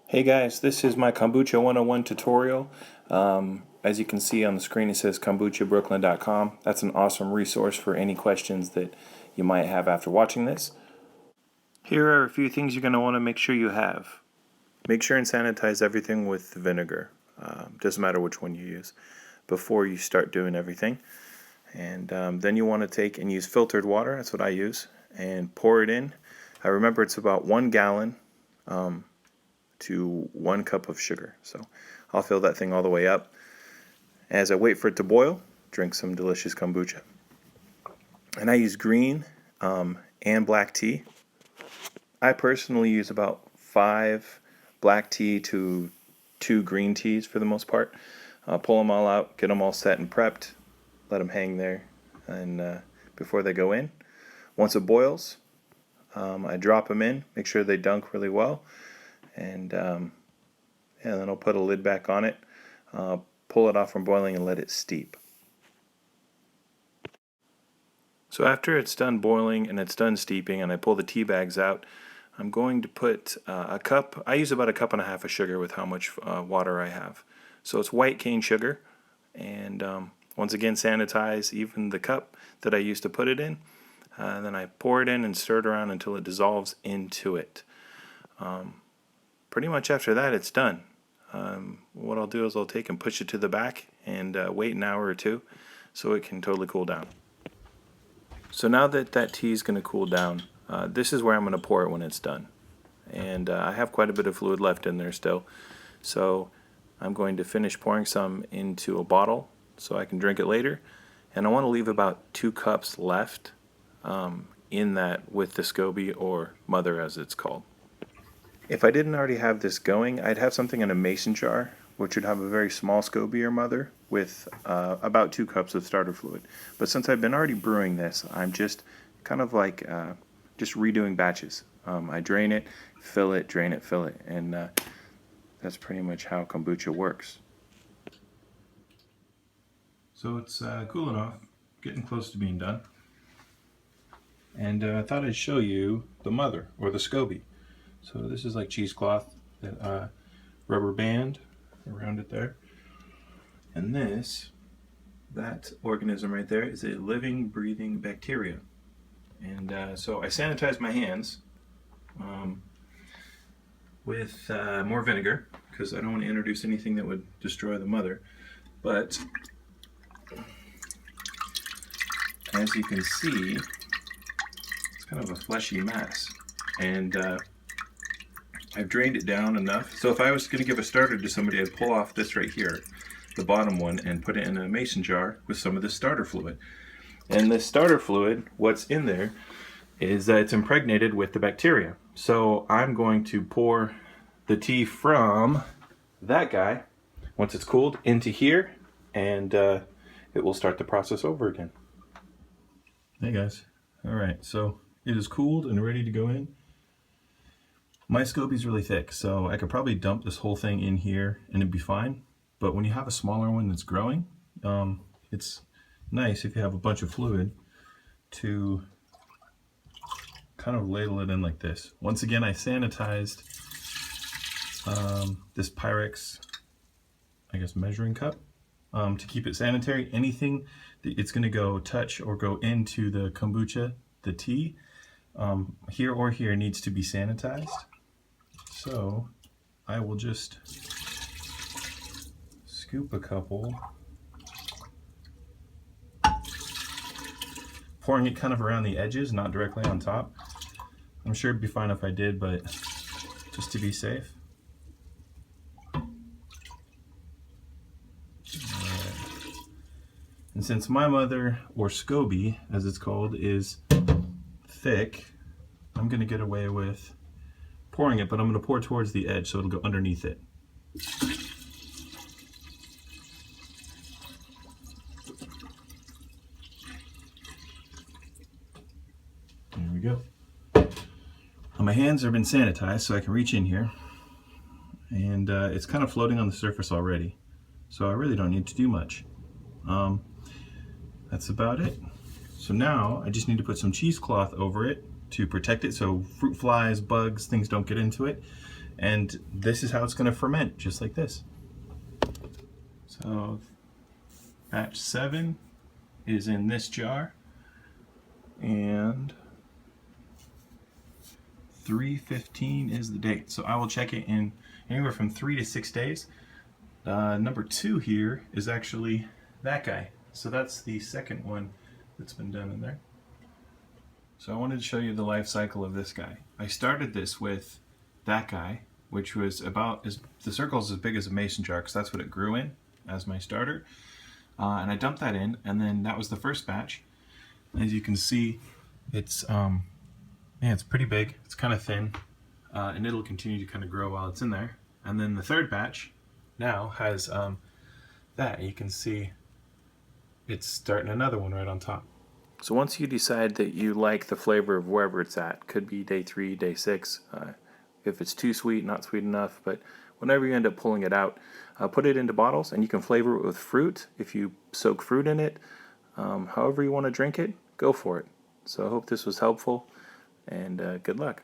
Hey guys, this is my Kombucha 101 tutorial. As you can see on the screen, it says kombuchabrooklyn.com. That's an awesome resource for any questions that you might have after watching this. Here are a few things you're going to want to make sure you have. Make sure and sanitize everything with vinegar. Doesn't matter which one you use before you start doing everything. And then you want to take and use filtered water. That's what I use. And pour it in. Remember, it's about 1 gallon. To 1 cup of sugar. So I'll fill that thing all the way up. As I wait for it to boil, drink some delicious kombucha. And I use green and black tea. I personally use about 5 black tea to 2 green teas for the most part. Pull them all out, get them all set and prepped, let them hang there and before they go in. Once it boils, I drop them in, make sure they dunk really well. And then I'll put a lid back on it, pull it off from boiling and let it steep. So after it's done boiling and it's done steeping and I pull the tea bags out, I'm going to put a cup, I use about 1.5 cups of sugar with how much water I have. So it's white cane sugar, and once again sanitize even the cup that I used to put it in. Then I pour it in and stir it around until it dissolves into it. Pretty much after that it's done. What I'll do is I'll take and push it to the back and wait an hour or two so it can totally cool down. So now that that tea is going to cool down, this is where I'm going to pour it when it's done. And I have quite a bit of fluid left in there still. So I'm going to finish pouring some into a bottle so I can drink it later. And I want to leave about 2 cups left in that with the SCOBY, or mother as it's called. If I didn't already have this going, I'd have something in a mason jar, which would have a very small SCOBY or mother with about 2 cups of starter fluid. But since I've been already brewing this, I'm just kind of like just redoing batches. I drain it, fill it, drain it, fill it, and that's pretty much how kombucha works. So it's cooling off, getting close to being done. And I thought I'd show you the mother, or the SCOBY. So this is like cheesecloth, that rubber band around it there. And that organism right there is a living, breathing bacteria. And so I sanitize my hands with more vinegar, because I don't want to introduce anything that would destroy the mother. But as you can see, it's kind of a fleshy mass. And I've drained it down enough. So if I was going to give a starter to somebody, I'd pull off this right here, the bottom one, and put it in a mason jar with some of this starter fluid. And this starter fluid, what's in there, is that it's impregnated with the bacteria. So I'm going to pour the tea from that guy, once it's cooled, into here, and it will start the process over again. Hey guys. Alright, so it is cooled and ready to go in. My SCOBY's really thick, so I could probably dump this whole thing in here and it'd be fine. But when you have a smaller one that's growing, it's nice if you have a bunch of fluid to kind of ladle it in like this. Once again, I sanitized this Pyrex, I guess, measuring cup to keep it sanitary. Anything that it's going to go touch or go into the kombucha, the tea, here or here, needs to be sanitized. So I will just scoop a couple, pouring it kind of around the edges, not directly on top. I'm sure it'd be fine if I did, but just to be safe. And since my mother, or SCOBY as it's called, is thick, I'm going to get away with pouring it, but I'm going to pour towards the edge so it'll go underneath it. There we go. Now my hands have been sanitized so I can reach in here, and it's kind of floating on the surface already, so I really don't need to do much. That's about it. So now I just need to put some cheesecloth over it to protect it so fruit flies, bugs, things don't get into it. And this is how it's going to ferment, just like this. So batch 7 is in this jar, and 3/15 is the date. So I will check it in anywhere from 3 to 6 days. Number 2 here is actually that guy. So that's the second one that's been done in there. So I wanted to show you the life cycle of this guy. I started this with that guy, which was about, the circle's as big as a mason jar, because that's what it grew in as my starter. And I dumped that in, and then that was the first batch. As you can see, it's it's pretty big. It's kind of thin, and it'll continue to kind of grow while it's in there. And then the third batch now has that. You can see it's starting another one right on top. So once you decide that you like the flavor of wherever it's at, could be day 3, day 6, if it's too sweet, not sweet enough, but whenever you end up pulling it out, put it into bottles, and you can flavor it with fruit if you soak fruit in it. However you want to drink it, go for it. So I hope this was helpful, and good luck.